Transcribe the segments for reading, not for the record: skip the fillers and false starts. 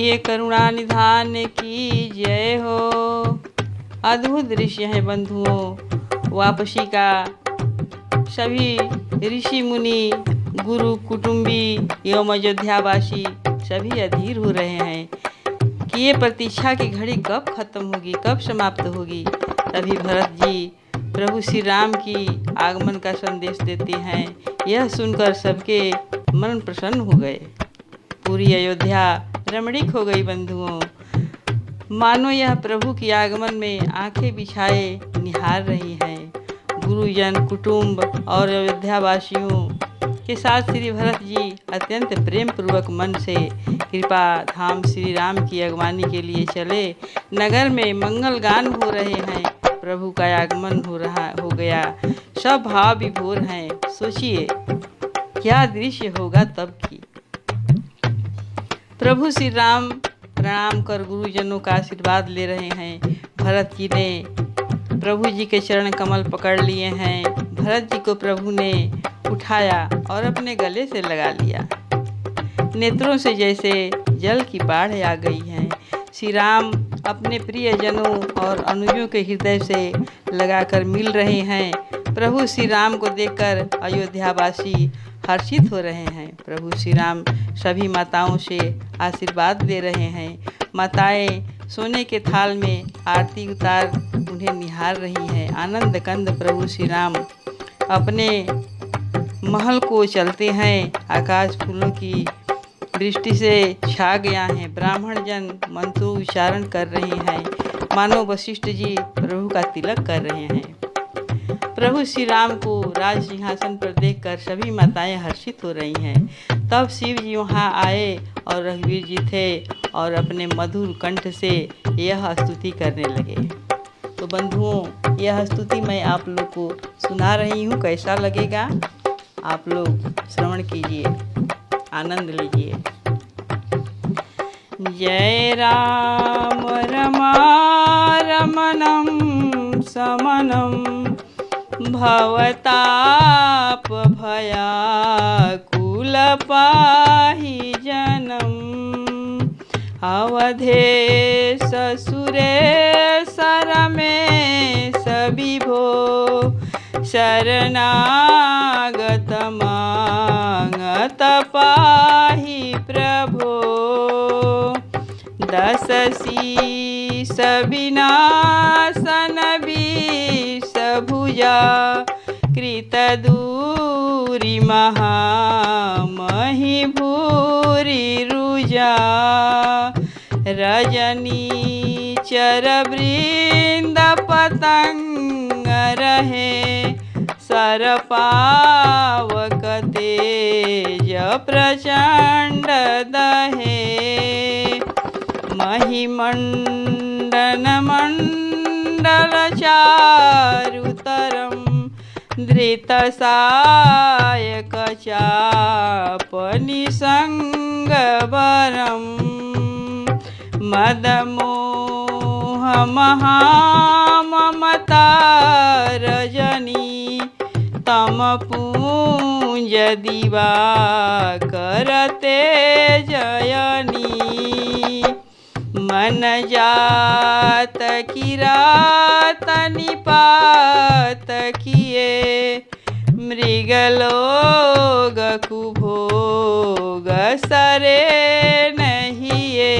बोलिए करुणा निधान की जय हो। अद्भुत दृश्य है बंधुओं, वापसी का। सभी ऋषि मुनि, गुरु, कुटुंबी एवं अयोध्यावासी सभी अधीर हो रहे हैं कि ये प्रतीक्षा की घड़ी कब खत्म होगी, कब समाप्त होगी। तभी भरत जी प्रभु श्री राम की आगमन का संदेश देते हैं। यह सुनकर सबके मन प्रसन्न हो गए। पूरी अयोध्या रमणीक हो गई बंधुओं। मानो यह प्रभु की आगमन में आंखें बिछाए निहार रही हैं। गुरुजन, कुटुंब और अयोध्यावासियों के साथ श्री भरत जी अत्यंत प्रेम पूर्वक मन से कृपा धाम श्री राम की अगवानी के लिए चले। नगर में मंगल गान हो रहे हैं। प्रभु का आगमन हो गया। सब भाव विभोर हैं। सोचिए क्या दृश्य होगा तब की। प्रभु श्री राम प्रणाम कर गुरुजनों का आशीर्वाद ले रहे हैं। भरत जी ने प्रभु जी के चरण कमल पकड़ लिए हैं। भरत जी को प्रभु ने उठाया और अपने गले से लगा लिया। नेत्रों से जैसे जल की बाढ़ आ गई है। श्री राम अपने प्रियजनों और अनुजों के हृदय से लगाकर मिल रहे हैं। प्रभु श्री राम को देखकर अयोध्यावासी हर्षित हो रहे हैं। प्रभु श्री राम सभी माताओं से आशीर्वाद दे रहे हैं। माताएं सोने के थाल में आरती उतार उन्हें निहार रही हैं। आनंद कंद प्रभु श्री राम अपने महल को चलते हैं। आकाश फूलों की दृष्टि से छा गया है। ब्राह्मण जन मंत्रों उच्चारण कर रहे हैं। मानो वशिष्ठ जी प्रभु का तिलक कर रहे हैं। प्रभु श्री राम को राज सिंहासन पर देखकर सभी माताएं हर्षित हो रही हैं। तब शिव जी वहाँ आए और रघुवीर जी थे और अपने मधुर कंठ से यह स्तुति करने लगे। तो बंधुओं, यह स्तुति मैं आप लोग को सुना रही हूँ। कैसा लगेगा आप लोग श्रवण कीजिए, आनंद लीजिए। जय राम रमा रमणं समनं भवताप भयाकुल पाहि जनम् अवधेश सुरेश रमेश विभो शरणागत मांगत पाहि प्रभो दश शीश विनाशन विष भुजा कृत दूरी महामहि भूरि रुजा रजनी चर वृंद पतंग रहे सरपावक तेज प्रचंड दहे महिमंडन मंडल चारुतरम धृत सायक चाप निसंग वरम मदमोह महाममता रजनी तम पूंज दिवा करते जयनी मन जात किरात निपात किए मृगलोग कुभोग सरे नहिए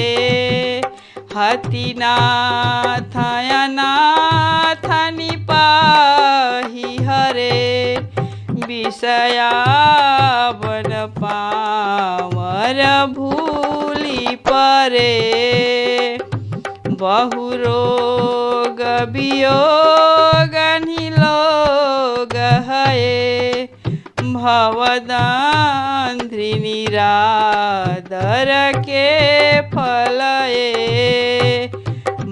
हतिनाथ अनाथ निपाहि हरे विषयावन पावर भूलि परे बहुरोग वियोग निलोग हये भवदान्ध्रि निरादर के फलये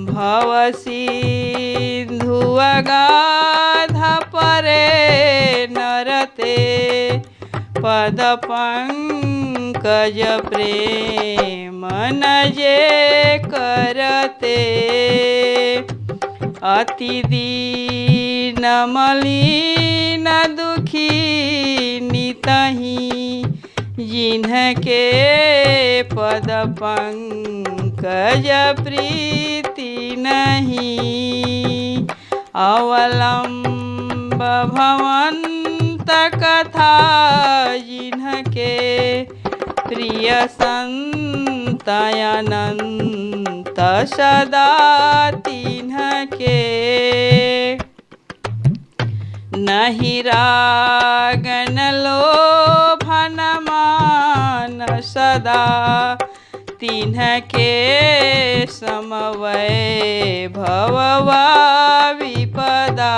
भव सिंधु अगाध परे नरते पद पंकज प्रेम नजे करते अति दीन मलिन दुखी नितहि जिन्हके पद पंकज कज प्रीति नहीं। अवलंब भवंत कथा जिन्हके प्रिय संत अनंत सदा तिन्हके। नहीं रागन लोभन मान सदा तिन्हके समवै भववा विपदा।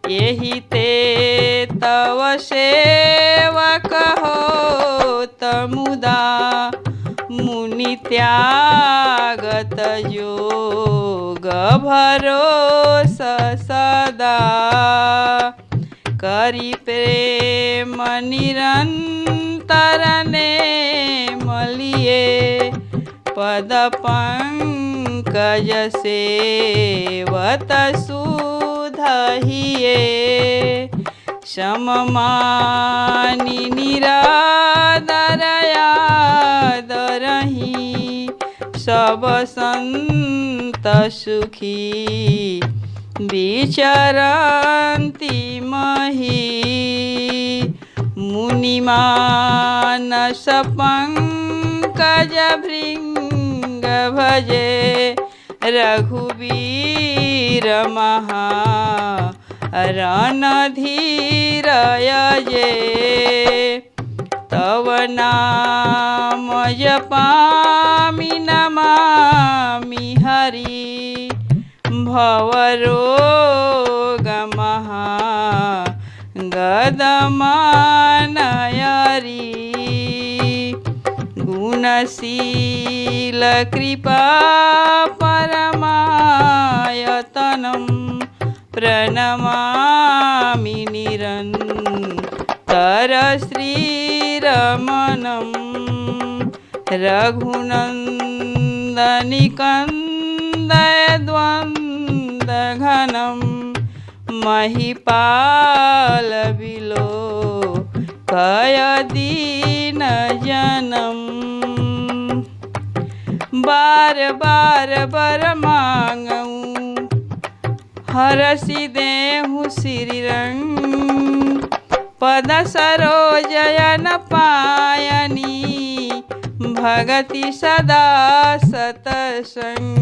यही ते तव सेवक हो तमुदा मुनि त्यागत योग भरोसा सदा। करि प्रेम निरंतर ने मलिए पद पंकज सेवत सुधहिए। सममानि निरादर यादरहि सब संत सुखी विचरन्ति मही। मुनिमानस पंकज भृंग भजे रघुवीर महा रणधीर यजे। तव नाम जपामि नमामि हरि भवरोग महा गदमानयरि। गुणशील कृपा परमायतनं प्रणमामि निरन्तर श्रीरमणं। रघुनन्दनिकन्दय द्वन्द्वघनं महिपाल विलोकय दीनजनं। बार बार बर मांगऊँ हरषि देहु श्री रंग। पद सरोजन पायनी भगति सदा सतसंग।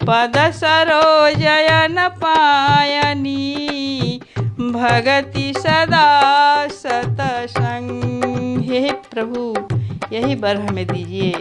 पद सरोजन पायनी भगति सदा सतसंग। हे प्रभु यही वर हमें दीजिए।